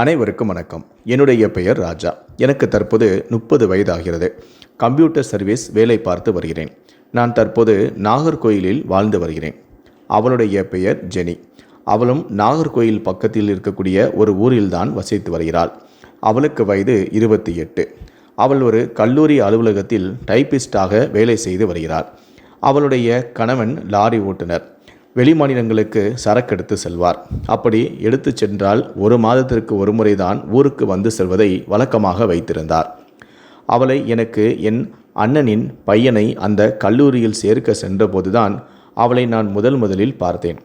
அனைவருக்கும் வணக்கம். என்னுடைய பெயர் ராஜா. எனக்கு தற்போது 30 வயதாகிறது. கம்ப்யூட்டர் சர்வீஸ் வேலை பார்த்து வருகிறேன். நான் தற்போது நாகர்கோயிலில் வாழ்ந்து வருகிறேன். அவளுடைய பெயர் ஜெனி. அவளும் நாகர்கோயில் பக்கத்தில் இருக்கக்கூடிய ஒரு ஊரில்தான் வசித்து வருகிறாள். அவளுக்கு வயது 28. அவள் ஒரு கல்லூரி அலுவலகத்தில் டைப்பிஸ்டாக வேலை செய்து வருகிறாள். அவளுடைய கணவன் லாரி ஓட்டுநர். வெளிமாநிலங்களுக்கு சரக்கெடுத்து செல்வார். அப்படி எடுத்து சென்றால் 1 மாதத்திற்கு ஒரு முறைதான் ஊருக்கு வந்து செல்வதை வழக்கமாக வைத்திருந்தார். அவளை எனக்கு என் அண்ணனின் பையனை அந்த கல்லூரியில் சேர்க்க சென்றபோதுதான் அவளை நான் முதலில் பார்த்தேன்.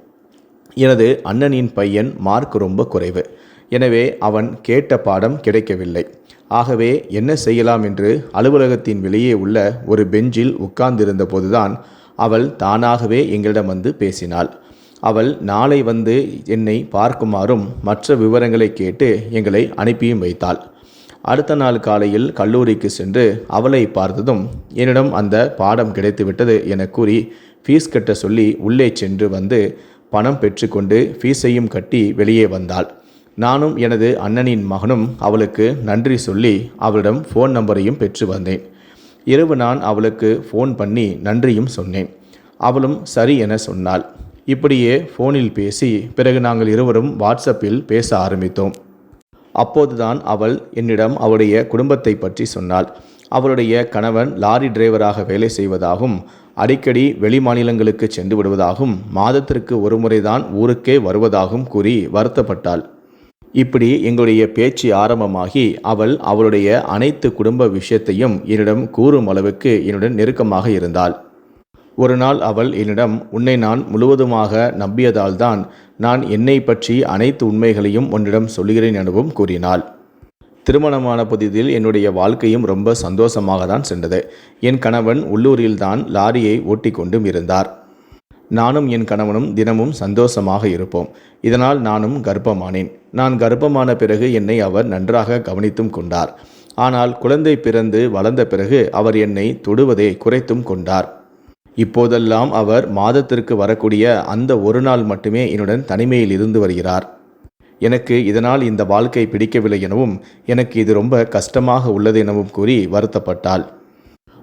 எனது அண்ணனின் பையன் மார்க் ரொம்ப குறைவு. எனவே அவன் கேட்ட பாடம் கிடைக்கவில்லை. ஆகவே என்ன செய்யலாம் என்று அலுவலகத்தின் வெளியே உள்ள ஒரு பெஞ்சில் உட்கார்ந்திருந்த போதுதான் அவள் தானாகவே எங்களிடம் வந்து பேசினாள். அவள் நாளை வந்து என்னை பார்க்குமாறும் மற்ற விவரங்களை கேட்டு எங்களை அனுப்பியும் வைத்தாள். அடுத்த நாள் காலையில் கல்லூரிக்கு சென்று அவளை பார்த்ததும் என்னிடம் அந்த பாடம் கிடைத்துவிட்டது என கூறி ஃபீஸ் கட்ட சொல்லி உள்ளே சென்று வந்து பணம் பெற்றுக்கொண்டு ஃபீஸையும் கட்டி வெளியே வந்தாள். நானும் எனது அண்ணனின் மகனும் அவளுக்கு நன்றி சொல்லி அவளிடம் ஃபோன் நம்பரையும் பெற்று வந்தேன். இரவு நான் அவளுக்கு ஃபோன் பண்ணி நன்றியும் சொன்னேன். அவளும் சரி என சொன்னாள். இப்படியே ஃபோனில் பேசி பிறகு நாங்கள் இருவரும் வாட்ஸ்அப்பில் பேச ஆரம்பித்தோம். அப்போதுதான் அவள் என்னிடம் அவளுடைய குடும்பத்தை பற்றி சொன்னாள். அவளுடைய கணவன் லாரி டிரைவராக வேலை செய்வதாகவும் அடிக்கடி வெளிமாநிலங்களுக்கு சென்று விடுவதாகவும் மாதத்திற்கு ஒரு முறைதான் ஊருக்கே வருவதாகவும் கூறி வருத்தப்பட்டாள். இப்படி எங்களுடைய பேச்சு ஆரம்பமாகி அவளுடைய அனைத்து குடும்ப விஷயத்தையும் என்னிடம் கூறும் அளவுக்கு என்னுடன் நெருக்கமாக இருந்தாள். ஒரு நாள் அவள் என்னிடம், உன்னை நான் முழுவதுமாக நம்பியதால்தான் நான் என்னை பற்றி அனைத்து உண்மைகளையும் உன்னிடம் சொல்கிறேன் எனவும் கூறினாள். திருமணமான புதிதில் என்னுடைய வாழ்க்கையும் ரொம்ப சந்தோஷமாக தான் சென்றது. என் கணவன் உள்ளூரில்தான் லாரியை ஓட்டி கொண்டும் இருந்தார். நானும் என் கணவனும் தினமும் சந்தோஷமாக இருப்போம். இதனால் நானும் கர்ப்பமானேன். நான் கர்ப்பமான பிறகு என்னை அவர் நன்றாக கவனித்தும் கொண்டார். ஆனால் குழந்தை பிறந்து வளர்ந்த பிறகு அவர் என்னை தொடுவதை குறைத்தும் கொண்டார். இப்போதெல்லாம் அவர் மாதத்திற்கு வரக்கூடிய அந்த ஒரு நாள் மட்டுமே என்னுடன் தனிமையில் இருந்து வருகிறார். எனக்கு இதனால் இந்த வாழ்க்கை பிடிக்கவில்லை எனவும் எனக்கு இது ரொம்ப கஷ்டமாக உள்ளது எனவும் கூறி வருத்தப்பட்டாள்.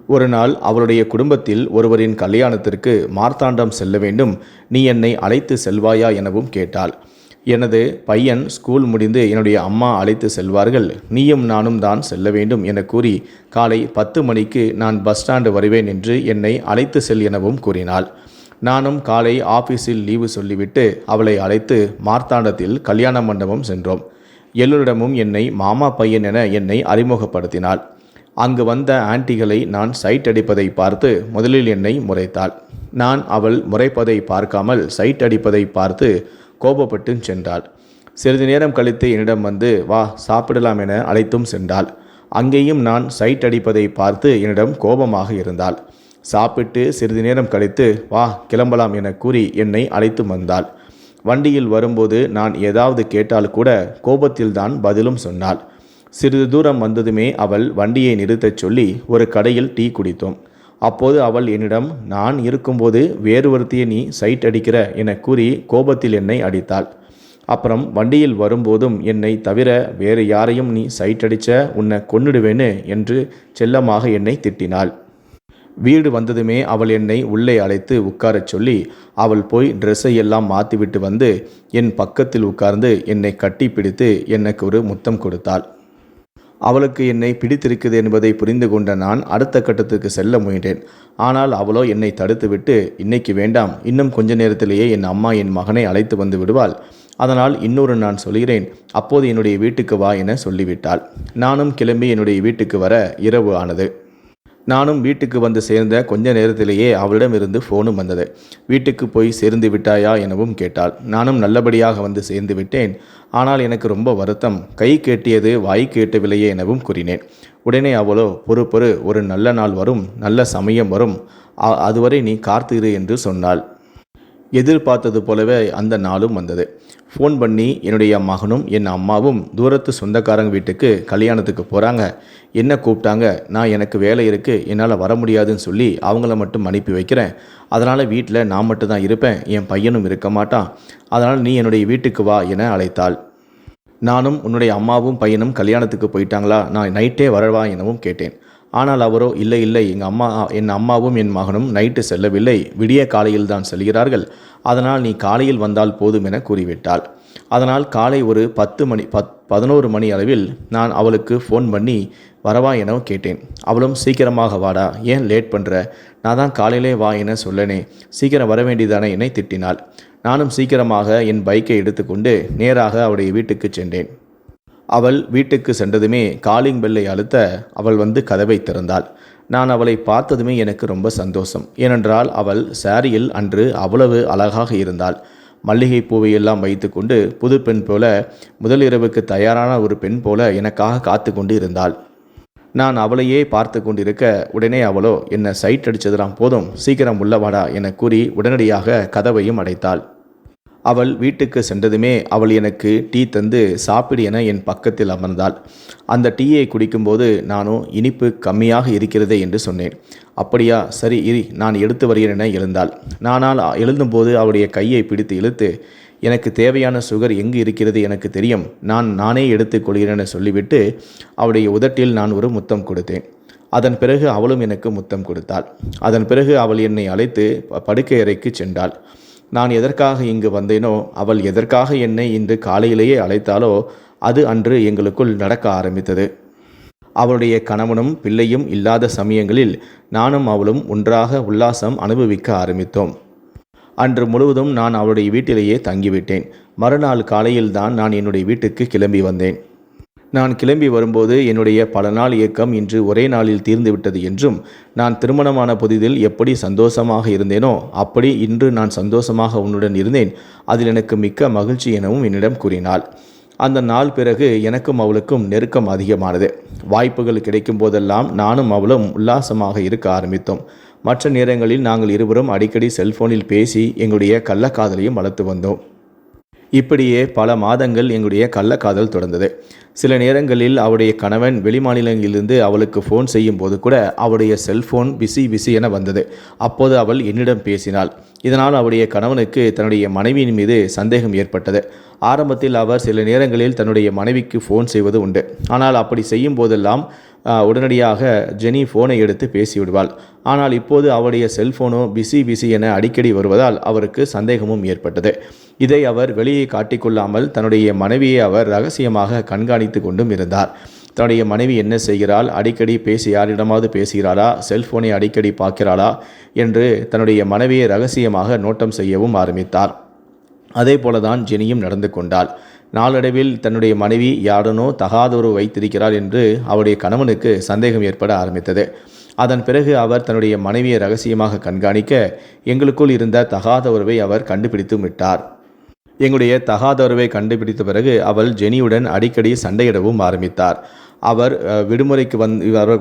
ஒரு நாள் அவளுடைய குடும்பத்தில் ஒருவரின் கல்யாணத்திற்கு மார்த்தாண்டம் செல்ல வேண்டும், நீ என்னை அழைத்து செல்வாயா எனவும் கேட்டாள். எனது பையன் ஸ்கூல் முடிந்து என்னுடைய அம்மா அழைத்து செல்வார்கள், நீயும் நானும் தான் செல்ல வேண்டும் என கூறி காலை 10 மணிக்கு நான் பஸ் ஸ்டாண்டு வருவேன் என்று என்னை அழைத்து செல் எனவும் கூறினாள். நானும் காலை ஆஃபீஸில் லீவு சொல்லிவிட்டு அவளை அழைத்து மார்த்தாண்டத்தில் கல்யாண மண்டபம் சென்றோம். எல்லோரிடமும் என்னை மாமா பையன் என என்னை அறிமுகப்படுத்தினாள். அங்கு வந்த ஆன்ட்டிகளை நான் சைட் அடிப்பதை பார்த்து முதலில் என்னை முறைத்தாள். நான் அவள் முறைப்பதை பார்க்காமல் சைட் அடிப்பதை பார்த்து கோபப்பட்டு சென்றாள். சிறிது நேரம் கழித்து என்னிடம் வந்து வா சாப்பிடலாம் என அழைத்தும் சென்றாள். அங்கேயும் நான் சைட் அடிப்பதை பார்த்து என்னிடம் கோபமாக இருந்தாள். சாப்பிட்டு சிறிது நேரம் கழித்து வா கிளம்பலாம் என கூறி என்னை அழைத்து வந்தாள். வண்டியில் வரும்போது நான் ஏதாவது கேட்டால் கூட கோபத்தில்தான் பதிலும் சொன்னாள். சிறிது தூரம் வந்ததுமே அவள் வண்டியை நிறுத்தச் சொல்லி ஒரு கடையில் டீ குடித்தோம். அப்போது அவள் என்னிடம், நான் இருக்கும்போது வேறு ஒருத்தியை நீ சைட் அடிக்கிற என கூறி கோபத்தில் என்னை அடித்தாள். அப்புறம் வண்டியில் வரும்போதும் என்னை தவிர வேறு யாரையும் நீ சைட் அடித்த உன்னை கொன்னுடுவேன்னு என்று செல்லமாக என்னை திட்டினாள். வீடு வந்ததுமே அவள் என்னை உள்ளே அழைத்து உட்காரச் சொல்லி அவள் போய் ட்ரெஸ்ஸை எல்லாம் மாற்றிவிட்டு வந்து என் பக்கத்தில் உட்கார்ந்து என்னை கட்டி பிடித்து எனக்கு ஒரு முத்தம் கொடுத்தாள். அவளுக்கு என்னை பிடித்திருக்குது என்பதை புரிந்து கொண்ட நான் அடுத்த கட்டத்துக்கு செல்ல முயன்றேன். ஆனால் அவளோ என்னை தடுத்துவிட்டு, இன்னைக்கு வேண்டாம், இன்னும் கொஞ்ச நேரத்திலேயே என் அம்மா என் மகனை அழைத்து வந்து விடுவாள், அதனால் இன்னொரு நான் சொல்கிறேன், அப்போது என்னுடைய வீட்டுக்கு வா என சொல்லிவிட்டாள். நானும் கிளம்பி என்னுடைய வீட்டுக்கு வர இரவு ஆனது. நானும் வீட்டுக்கு வந்து சேர்ந்த கொஞ்ச நேரத்திலேயே அவளிடமிருந்து ஃபோனும் வந்தது. வீட்டுக்கு போய் சேர்ந்து விட்டாயா எனவும் கேட்டாள். நானும் நல்லபடியாக வந்து சேர்ந்து விட்டேன். ஆனால் எனக்கு ரொம்ப வருத்தம், கை கேட்டியது வாய் கேட்டவில்லையே எனவும் கூறினேன். உடனே அவளோ, பொறு ஒரு நல்ல நாள் வரும், நல்ல சமயம் வரும், அதுவரை நீ காத்திரு என்று சொன்னாள். எதிர்பார்த்தது போலவே அந்த நாளும் வந்தது. ஃபோன் பண்ணி என்னுடைய மகனும் என் அம்மாவும் தூரத்து சொந்தக்காரங்க வீட்டுக்கு கல்யாணத்துக்கு போகிறாங்க, என்ன கூப்பிட்டாங்க, நான் எனக்கு வேலை இருக்குது, என்னால் வர முடியாதுன்னு சொல்லி அவங்கள மட்டும் அனுப்பி வைக்கிறேன், அதனால் வீட்டில் நான் மட்டும் தான் இருப்பேன், என் பையனும் இருக்க மாட்டான், அதனால் நீ என்னுடைய வீட்டுக்கு வா என அழைத்தாள். நானும் உன்னுடைய அம்மாவும் பையனும் கல்யாணத்துக்கு போயிட்டாங்களா, நான் நைட்டே வரவா எனவும் கேட்டேன். ஆனால் அவரோ இல்லை இல்லை, என் அம்மாவும் என் மகனும் நைட்டு செல்லவில்லை, விடிய காலையில் தான் செல்கிறார்கள், அதனால் நீ காலையில் வந்தால் போதும் என கூறிவிட்டாள். அதனால் காலை ஒரு 11 மணி அளவில் நான் அவளுக்கு ஃபோன் பண்ணி வரவா எனவும் கேட்டேன். அவளும் சீக்கிரமாக வாடா, ஏன் லேட் பண்ணுற, நான் தான் காலையிலே வா என சொல்லனே, சீக்கிரம் வர வேண்டியதானே என்னை திட்டினாள். நானும் சீக்கிரமாக என் பைக்கை எடுத்துக்கொண்டு நேராக அவளுடைய வீட்டுக்கு சென்றேன். அவள் வீட்டுக்கு சென்றதுமே காலிங் பெல்லை அழுத்த அவள் வந்து கதவை திறந்தாள். நான் அவளை பார்த்ததுமே எனக்கு ரொம்ப சந்தோஷம். ஏனென்றால் அவள் சாரியில் அன்று அவ்வளவு அழகாக இருந்தாள். மல்லிகை பூவையெல்லாம் வைத்து கொண்டு புது பெண் போல, முதல் இரவுக்கு தயாரான ஒரு பெண் போல எனக்காக காத்து கொண்டு இருந்தாள். நான் அவளையே பார்த்து கொண்டிருக்க உடனே அவளோ என்ன சைட் அடித்ததெல்லாம் போதும், சீக்கிரம் உள்ளவாடா என கூறி உடனடியாக கதவையும் அடைத்தாள். அவள் வீட்டுக்கு சென்றதுமே அவள் எனக்கு டீ தந்து சாப்பிடு என என் பக்கத்தில் அமர்ந்தாள். அந்த டீயை குடிக்கும்போது நானும் இனிப்பு கம்மியாக இருக்கிறதே என்று சொன்னேன். அப்படியா, சரி இரு, நான் எடுத்து வருகிறேன் என எழுந்தாள். நானால் எழுந்தும்போது அவளுடைய கையை பிடித்து இழுத்து, எனக்கு தேவையான சுகர் எங்கு இருக்கிறது எனக்கு தெரியும், நானே எடுத்துக் கொள்கிறேன் என சொல்லிவிட்டு அவளுடைய உதட்டில் நான் ஒரு முத்தம் கொடுத்தேன். அதன் பிறகு அவளும் எனக்கு முத்தம் கொடுத்தாள். அதன் பிறகு அவள் என்னை அழைத்து படுக்கை அறைக்கு சென்றாள். நான் எதற்காக இங்கு வந்தேனோ, அவள் எதற்காக என்னை இன்று காலையிலேயே அழைத்தாலோ, அது அன்று எங்களுக்குள் நடக்க ஆரம்பித்தது. அவளுடைய கணவனும் பிள்ளையும் இல்லாத சமயங்களில் நானும் அவளும் ஒன்றாக உல்லாசம் அனுபவிக்க ஆரம்பித்தோம். அன்று முழுவதும் நான் அவளுடைய வீட்டிலேயே தங்கிவிட்டேன். மறுநாள் காலையில்தான் நான் என்னுடைய வீட்டுக்கு கிளம்பி வந்தேன். நான் கிளம்பி வரும்போது என்னுடைய பல நாள் இயக்கம் இன்று ஒரே நாளில் தீர்ந்துவிட்டது என்றும், நான் திருமணமான புதிதில் எப்படி சந்தோஷமாக இருந்தேனோ அப்படி இன்று நான் சந்தோஷமாக உன்னுடன் இருந்தேன், அதில் எனக்கு மிக்க மகிழ்ச்சி எனவும் என்னிடம் கூறினாள். அந்த நாள் பிறகு எனக்கும் அவளுக்கும் நெருக்கம் அதிகமானது. வாய்ப்புகள் கிடைக்கும் போதெல்லாம் நானும் அவளும் உல்லாசமாக இருக்க ஆரம்பித்தோம். மற்ற நேரங்களில் நாங்கள் இருவரும் அடிக்கடி செல்போனில் பேசி எங்களுடைய கள்ளக்காதலையும் வளர்த்து வந்தோம். இப்படியே பல மாதங்கள் எங்களுடைய கள்ளக்காதல் தொடர்ந்தது. சில நேரங்களில் அவளுடைய கணவன் வெளிமாநிலங்களிலிருந்து அவளுக்கு ஃபோன் செய்யும் போது கூட அவளுடைய செல்போன் பிஸி என வந்தது. அப்போது அவள் என்னிடம் பேசினாள். இதனால் அவளுடைய கணவனுக்கு தன்னுடைய மனைவியின் மீது சந்தேகம் ஏற்பட்டது. ஆரம்பத்தில் அவர் சில நேரங்களில் தன்னுடைய மனைவிக்கு ஃபோன் செய்வது உண்டு. ஆனால் அப்படி செய்யும் போதெல்லாம் உடனடியாக ஜெனி ஃபோனை எடுத்து பேசிவிடுவாள். ஆனால் இப்போது அவளுடைய செல்போனோ பிஸி என அடிக்கடி வருவதால் அவருக்கு சந்தேகமும் ஏற்பட்டது. இதை அவர் வெளியே காட்டிக்கொள்ளாமல் தன்னுடைய மனைவியை அவர் ரகசியமாக கண்காணித்து கொண்டும் இருந்தார். தன்னுடைய மனைவி என்ன செய்கிறாள், அடிக்கடி பேசி யாரிடமாவது பேசுகிறாளா, செல்போனை அடிக்கடி பார்க்கிறாளா என்று தன்னுடைய மனைவியை ரகசியமாக நோட்டம் செய்யவும் ஆரம்பித்தார். அதே போலதான் ஜெனியும் நடந்து கொண்டாள். நாளடைவில் தன்னுடைய மனைவி யாருனோ தகாதொரு வைத்திருக்கிறாள் என்று அவருடைய கணவனுக்கு சந்தேகம் ஏற்பட ஆரம்பித்தது. அதன் பிறகு அவர் தன்னுடைய மனைவியை ரகசியமாக கண்காணிக்க எங்களுக்குள் இருந்த தகாத உறவை அவர் கண்டுபிடித்து விட்டார். எங்களுடைய தகாத உறவை கண்டுபிடித்த பிறகு அவள் ஜெனியுடன் அடிக்கடி சண்டையிடவும் ஆரம்பித்தார். அவர் விடுமுறைக்கு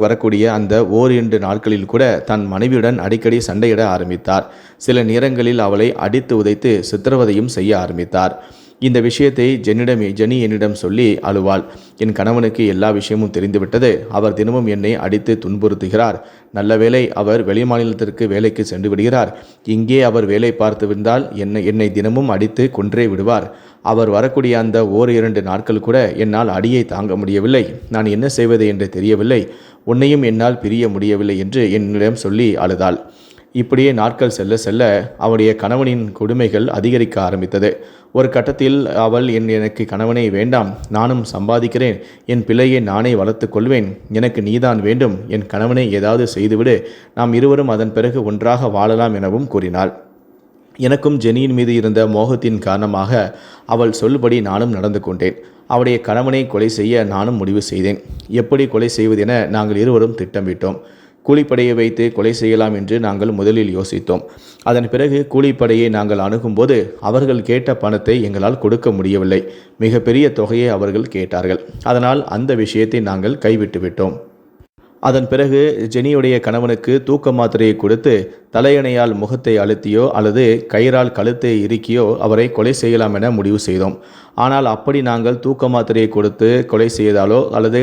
வரக்கூடிய அந்த 1-2 நாட்களில் கூட தன் மனைவியுடன் அடிக்கடி சண்டையிட ஆரம்பித்தார். சில நேரங்களில் அவளை அடித்து உதைத்து சித்திரவதையும் செய்ய ஆரம்பித்தார். இந்த விஷயத்தை ஜெனி என்னிடம் சொல்லி அழுவாள். என் கணவனுக்கு எல்லா விஷயமும் தெரிந்துவிட்டது. அவர் தினமும் என்னை அடித்து துன்புறுத்துகிறார். நல்ல வேளை அவர் வெளிமாநிலத்திற்கு வேலைக்கு சென்று விடுகிறார். இங்கே அவர் வேலை பார்த்து வந்தால் என்னை தினமும் அடித்து கொன்றே விடுவார். அவர் வரக்கூடிய அந்த 1-2 நாட்கள் கூட என்னால் அடியை தாங்க முடியவில்லை. நான் என்ன செய்வது என்று தெரியவில்லை. உன்னையும் என்னால் பிரிய முடியவில்லை என்று என்னிடம் சொல்லி அழுதாள். இப்படியே நாட்கள் செல்ல செல்ல அவளுடைய கணவனின் கொடுமைகள் அதிகரிக்க ஆரம்பித்தது. ஒரு கட்டத்தில் அவள் எனக்கு கணவனை வேண்டாம், நானும் சம்பாதிக்கிறேன், என் பிள்ளையை நானே வளர்த்து கொள்வேன், எனக்கு நீதான் வேண்டும், என் கணவனை ஏதாவது செய்துவிடு, நாம் இருவரும் அதன் பிறகு ஒன்றாக வாழலாம் எனவும் கூறினாள். எனக்கும் ஜெனியின் மீது இருந்த மோகத்தின் காரணமாக அவள் சொல்படி நானும் நடந்து கொண்டேன். அவளுடைய கணவனை கொலை செய்ய நானும் முடிவு செய்தேன். எப்படி கொலை செய்வதென நாங்கள் இருவரும் திட்டமிட்டோம். கூலிப்படையை வைத்து கொலை செய்யலாம் என்று நாங்கள் முதலில் யோசித்தோம். அதன் பிறகு கூலிப்படையை நாங்கள் அணுகும்போது அவர்கள் கேட்ட பணத்தை எங்களால் கொடுக்க முடியவில்லை. மிகப்பெரிய தொகையை அவர்கள் கேட்டார்கள். அதனால் அந்த விஷயத்தை நாங்கள் கைவிட்டு விட்டோம். அதன் பிறகு ஜெனியுடைய கணவனுக்கு தூக்க மாத்திரையை கொடுத்து தலையணையால் முகத்தை அழுத்தியோ அல்லது கயிறால் கழுத்தை இறுக்கியோ அவரை கொலை செய்யலாம் என முடிவு செய்தோம். ஆனால் அப்படி நாங்கள் தூக்க மாத்திரையை கொடுத்து கொலை செய்தாலோ அல்லது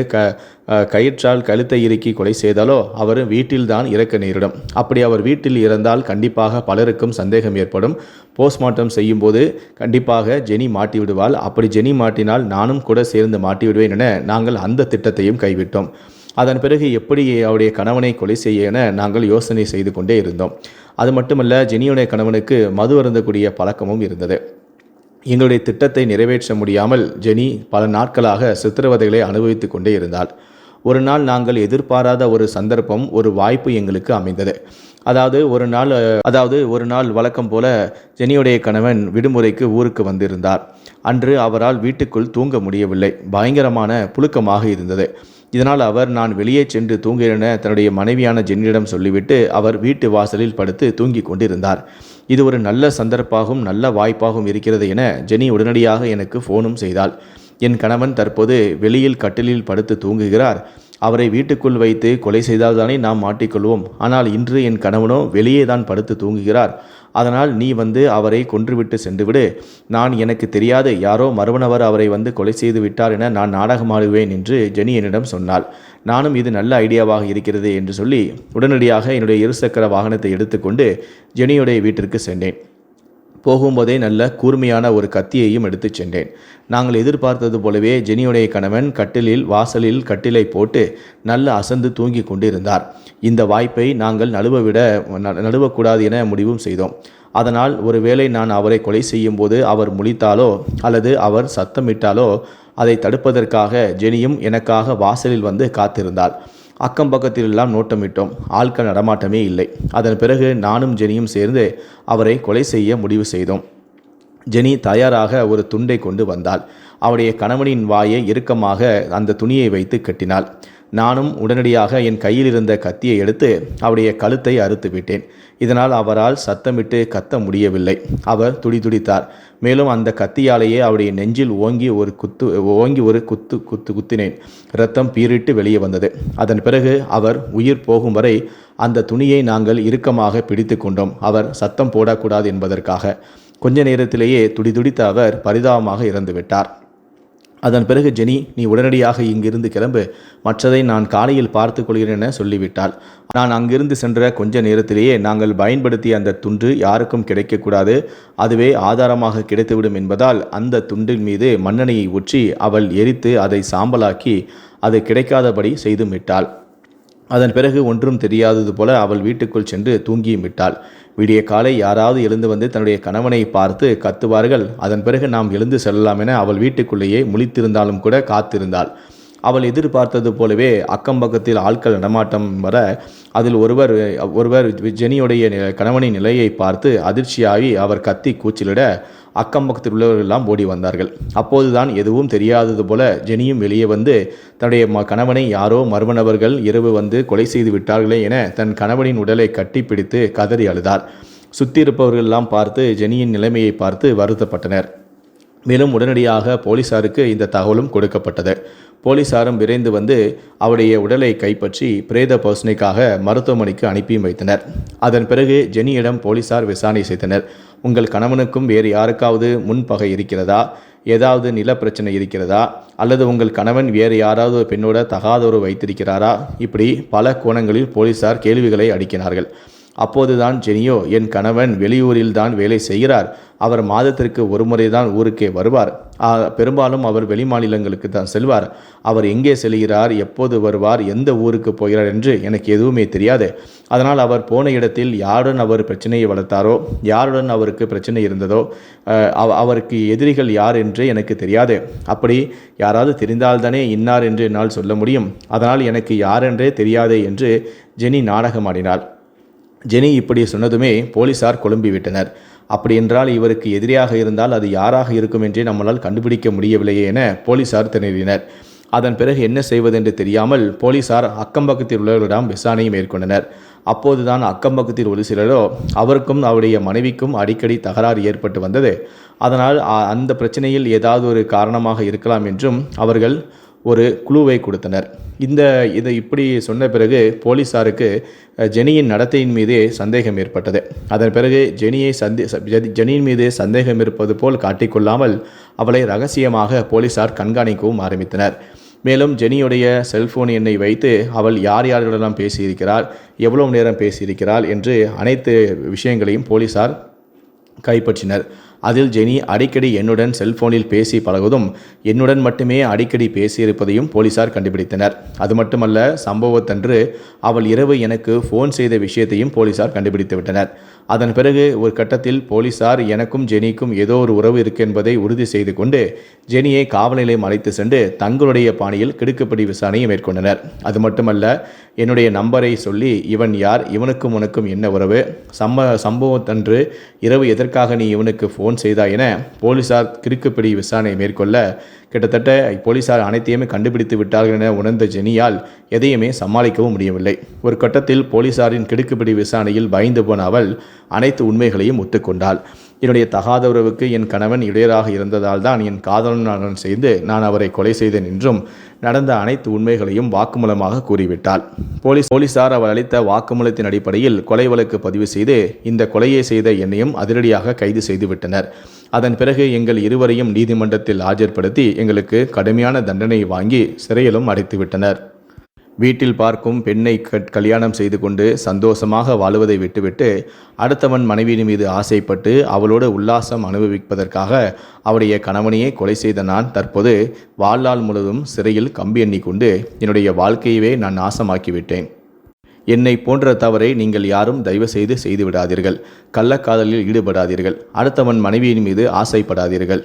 கயிற்றால் கழுத்தை இறுக்கி கொலை செய்தாலோ அவர் வீட்டில்தான் இறக்க நேரிடும். அப்படி அவர் வீட்டில் இறந்தால் கண்டிப்பாக பலருக்கும் சந்தேகம் ஏற்படும். போஸ்ட்மார்ட்டம் செய்யும்போது கண்டிப்பாக ஜெனி மாட்டி விடுவாள். அப்படி ஜெனி மாட்டினால் நானும் கூட சேர்ந்து மாட்டி விடுவேன் என நாங்கள் அந்த திட்டத்தையும் கைவிட்டோம். அதன் பிறகு எப்படி அவருடைய கணவனை கொலை செய்ய என நாங்கள் யோசனை செய்து கொண்டே இருந்தோம். அது மட்டுமல்ல, ஜெனியுடைய கணவனுக்கு மது அருந்தக்கூடிய பழக்கமும் இருந்தது. எங்களுடைய திட்டத்தை நிறைவேற்ற முடியாமல் ஜெனி பல நாட்களாக சித்திரவதைகளை அனுபவித்து கொண்டே இருந்தாள். ஒரு நாள் நாங்கள் எதிர்பாராத ஒரு சந்தர்ப்பம், ஒரு வாய்ப்பு எங்களுக்கு அமைந்தது. அதாவது ஒரு நாள் வழக்கம் போல ஜெனியுடைய கணவன் விடுமுறைக்கு ஊருக்கு வந்திருந்தார். அன்று அவரால் வீட்டுக்குள் தூங்க முடியவில்லை. பயங்கரமான புழுக்கமாக இருந்தது. இதனால் அவர் நான் வெளியே சென்று தூங்குகிறேன் தன்னுடைய மனைவியான ஜென்னியிடம் சொல்லிவிட்டு அவர் வீட்டு வாசலில் படுத்து தூங்கி கொண்டிருந்தார். இது ஒரு நல்ல சந்தர்ப்பமாகவும் நல்ல வாய்ப்பாகவும் இருக்கிறது என ஜெனி உடனடியாக எனக்கு ஃபோனும் செய்தாள். என் கணவன் தற்போது வெளியில் கட்டிலில் படுத்து தூங்குகிறார். அவரை வீட்டுக்குள் வைத்து கொலை செய்தால்தானே நாம் மாட்டிக்கொள்வோம். ஆனால் இன்று என் கணவனோ வெளியே தான் படுத்து தூங்குகிறார். அதனால் நீ அவரை கொன்றுவிட்டு சென்றுவிடு. நான் எனக்கு தெரியாது, யாரோ மறுவனவர் அவரை கொலை செய்து விட்டார் என நான் நாடகமாடுவேன் என்று ஜெனி என்னிடம் சொன்னாள். நானும் இது நல்ல ஐடியாவாக இருக்கிறது என்று சொல்லி உடனடியாக என்னுடைய இருசக்கர வாகனத்தை எடுத்துக்கொண்டு ஜெனியுடைய வீட்டிற்கு சென்றேன். போகும்போதே நல்ல கூர்மையான ஒரு கத்தியையும் எடுத்து சென்றேன். நாங்கள் எதிர்பார்த்தது போலவே ஜெனியுடைய கணவன் வாசலில் கட்டிலை போட்டு நல்ல அசந்து தூங்கி கொண்டிருந்தார். இந்த வாய்ப்பை நாங்கள் நழுவக்கூடாது என முடிவும் செய்தோம். அதனால் ஒருவேளை நான் அவரை கொலை செய்யும் போது அவர் முழித்தாலோ அல்லது அவர் சத்தமிட்டாலோ அதை தடுப்பதற்காக ஜெனியும் எனக்காக வாசலில் காத்திருந்தாள். அக்கம் பக்கத்திலெல்லாம் நோட்டமிட்டோம். ஆட்கள் நடமாட்டமே இல்லை. அதன் பிறகு நானும் ஜெனியும் சேர்ந்து அவரை கொலை செய்ய முடிவு செய்தோம். ஜெனி தயாராக ஒரு துண்டை கொண்டு வந்தாள். அவருடைய கணவனின் வாயை இறுக்கமாக அந்த துணியை வைத்து கட்டினாள். நானும் உடனடியாக என் கையில் இருந்த கத்தியை எடுத்து அவருடைய கழுத்தை அறுத்து விட்டேன். இதனால் அவரால் சத்தமிட்டு கத்த முடியவில்லை. அவர் துடித்தார். மேலும் அந்த கத்தியாலேயே அவருடைய நெஞ்சில் ஓங்கி ஒரு குத்தினேன். இரத்தம் பீறிட்டு வெளியே வந்தது. அதன் பிறகு அவர் உயிர் போகும் வரை அந்த துணியை நாங்கள் இறுக்கமாக பிடித்து கொண்டோம். அவர் சத்தம் போடக்கூடாது என்பதற்காக. கொஞ்ச நேரத்திலேயே துடித்த அவர் பரிதாபமாக இறந்துவிட்டார். அதன் பிறகு ஜெனி, நீ உடனடியாக இங்கிருந்து கிளம்பு, மற்றதை நான் காலையில் பார்த்து கொள்கிறேன் என சொல்லிவிட்டாள். நான் அங்கிருந்து சென்ற கொஞ்ச நேரத்திலேயே நாங்கள் பயன்படுத்திய அந்த துண்டு யாருக்கும் கிடைக்கக்கூடாது, அதுவே ஆதாரமாக கிடைத்துவிடும் என்பதால் அந்த துண்டின் மீது மண்ணெண்ணெயை ஊற்றி அவள் எரித்து அதை சாம்பலாக்கி அது கிடைக்காதபடி செய்தும் விட்டாள். அதன் பிறகு ஒன்றும் தெரியாதது போல அவள் வீட்டுக்குள் சென்று தூங்கியும் விட்டாள். விடிய காலை யாராவது எழுந்து தன்னுடைய கணவனை பார்த்து கத்துவார்கள். அதன் பிறகு நாம் எழுந்து செல்லலாம் என அவள் வீட்டுக்குள்ளேயே முழித்திருந்தாலும் கூட காத்திருந்தாள். அவள் எதிர்பார்த்தது போலவே அக்கம் பக்கத்தில் ஆட்கள் நடமாட்டம் வர அதில் ஒருவர் ஜெனியுடைய கணவனின் நிலையை பார்த்து அதிர்ச்சியாகி அவர் கத்தி கூச்சலிட அக்கம் பக்கத்தில் உள்ளவர்களெல்லாம் ஓடி வந்தார்கள். அப்போதுதான் எதுவும் தெரியாதது போல ஜெனியும் வெளியே தன்னுடைய கணவனை யாரோ மர்மநபர்கள் இரவு கொலை செய்து விட்டார்களே என தன் கணவனின் உடலை கட்டிப்பிடித்து கதறி அழுதார். சுற்றி இருப்பவர்களெல்லாம் பார்த்து ஜெனியின் நிலைமையை பார்த்து வருத்தப்பட்டனர். மேலும் உடனடியாக போலீசாருக்கு இந்த தகவலும் கொடுக்கப்பட்டது. போலீசாரும் விரைந்து அவருடைய உடலை கைப்பற்றி பிரேத பரிசோதனைக்காக மருத்துவமனைக்கு அனுப்பியும் வைத்தனர். அதன் பிறகு ஜெனியிடம் போலீசார் விசாரணை செய்தனர். உங்கள் கணவனுக்கும் வேறு யாருக்காவது முன்பகை இருக்கிறதா, ஏதாவது நில பிரச்சனை இருக்கிறதா, அல்லது உங்கள் கணவன் வேறு யாராவது பெண்ணோட தகாதொரு வைத்திருக்கிறாரா, இப்படி பல கோணங்களில் போலீசார் கேள்விகளை அடுக்கினார்கள். அப்போதுதான் ஜெனியோ, என் கணவன் வெளியூரில் தான் வேலை செய்கிறார், அவர் மாதத்திற்கு ஒரு முறை தான் ஊருக்கே வருவார், பெரும்பாலும் அவர் வெளிமாநிலங்களுக்கு தான் செல்வார், அவர் எங்கே செல்கிறார், எப்போது வருவார், எந்த ஊருக்கு போகிறார் என்று எனக்கு எதுவுமே தெரியாது, அதனால் அவர் போன இடத்தில் யாருடன் அவர் பிரச்சனையை வளர்த்தாரோ, யாருடன் அவருக்கு பிரச்சனை இருந்ததோ, அவருக்கு எதிரிகள் யார் என்று எனக்கு தெரியாது, அப்படி யாராவது தெரிந்தால்தானே இன்னார் என்று என்னால் சொல்ல முடியும், அதனால் எனக்கு யாரென்றே தெரியாதே என்று ஜெனி நாடகமாடினாள். ஜெனி இப்படி சொன்னதுமே போலீசார் குழம்பிவிட்டனர். அப்படி என்றால் இவருக்கு எதிரியாக இருந்தால் அது யாராக இருக்கும் என்றே நம்மளால் கண்டுபிடிக்க முடியவில்லையே என போலீசார் திணறினர். அதன் பிறகு என்ன செய்வதென்று தெரியாமல் போலீசார் அக்கம்பக்கத்தில் உள்ளவர்களிடம் விசாரணையை மேற்கொண்டனர். அப்போதுதான் அக்கம்பக்கத்தில் ஒரு சிலரோ அவருக்கும் அவருடைய மனைவிக்கும் அடிக்கடி தகராறு ஏற்பட்டு வந்தது, அதனால் அந்த பிரச்சனையில் ஏதாவது ஒரு காரணமாக இருக்கலாம் என்றும் அவர்கள் ஒரு குழுவை கொடுத்தனர். இதை இப்படி சொன்ன பிறகு போலீஸாருக்கு ஜெனியின் நடத்தையின் மீதே சந்தேகம் ஏற்பட்டது. அதன் பிறகு ஜெனியின் மீது சந்தேகம் இருப்பது போல் காட்டிக்கொள்ளாமல் அவளை ரகசியமாக போலீஸார் கண்காணிக்கவும் ஆரம்பித்தனர். மேலும் ஜெனியுடைய செல்போன் எண்ணை வைத்து அவள் யார் யாரிடம் பேசியிருக்கிறாள், எவ்வளவு நேரம் பேசியிருக்கிறாள் என்று அனைத்து விஷயங்களையும் போலீஸார் கைப்பற்றினர். அதில் ஜெனி அடிக்கடி என்னுடன் செல்போனில் பேசி பழகுவதும் என்னுடன் மட்டுமே அடிக்கடி பேசியிருப்பதையும் போலீசார் கண்டுபிடித்தனர். அது மட்டுமல்ல, சம்பவத்தன்று அவள் இரவு எனக்கு ஃபோன் செய்த விஷயத்தையும் போலீசார் கண்டுபிடித்து விட்டனர். அதன் பிறகு ஒரு கட்டத்தில் போலீசார் எனக்கும் ஜெனிக்கும் ஏதோ ஒரு உறவு இருக்கு என்பதை உறுதி செய்து கொண்டு ஜெனியை காவல் நிலையம் அழைத்து சென்று தங்களுடைய பாணியில் கிடுக்குப்பிடி விசாரணையை மேற்கொண்டனர். அது மட்டுமல்ல, என்னுடைய நம்பரை சொல்லி இவன் யார், இவனுக்கும் உனக்கும் என்ன உறவு, சம்பவத்தன்று இரவு எதற்காக நீ இவனுக்கு ஃபோன் செய்தாய் என போலீசார் கிடுக்குப்பிடி விசாரணை மேற்கொள்ள கிட்டத்தட்ட போலீசார் அனைத்தையுமே கண்டுபிடித்து விட்டார்கள் என உணர்ந்த ஜெனியால் எதையுமே சமாளிக்கவும் முடியவில்லை. ஒரு கட்டத்தில் போலீசாரின் கிடுக்குப்பிடி விசாரணையில் பயந்து போன அவள் அனைத்து உண்மைகளையும் ஒத்துக்கொண்டாள். என்னுடைய தகாத உறவுக்கு என் கணவன் இடையராக இருந்ததால் தான் என் காதலனுடன் சேர்ந்து நான் அவரை கொலை செய்தேன் என்றும் நடந்த அனைத்து உண்மைகளையும் வாக்குமூலமாக கூறிவிட்டாள். போலீசார் அவள் அளித்த வாக்குமூலத்தின் அடிப்படையில் கொலை வழக்கு பதிவு செய்து இந்த கொலையை செய்த என்னையும் அதிரடியாக கைது செய்து விட்டனர். அதன் பிறகு எங்கள் இருவரையும் நீதிமன்றத்தில் ஆஜர்படுத்தி எங்களுக்கு கடுமையான தண்டனை வாங்கி சிறையிலும் அடைத்து விட்டனர். வீட்டில் பார்க்கும் பெண்ணை கல்யாணம் செய்து கொண்டு சந்தோஷமாக வாழுவதை விட்டுவிட்டு அடுத்தவன் மனைவியின் மீது ஆசைப்பட்டு அவளோடு உல்லாசம் அனுபவிப்பதற்காக அவருடைய கணவனையே கொலை செய்த நான் தற்போது வாழ்நாள் முழுவதும் சிறையில் கம்பி எண்ணி கொண்டு என்னுடைய வாழ்க்கையவே நான் நாசமாக்கிவிட்டேன். என்னை போன்ற தவறை நீங்கள் யாரும் தயவு செய்து விடாதீர்கள். கள்ளக்காதலில் ஈடுபடாதீர்கள். அடுத்தவன் மனைவியின் மீது ஆசைப்படாதீர்கள்.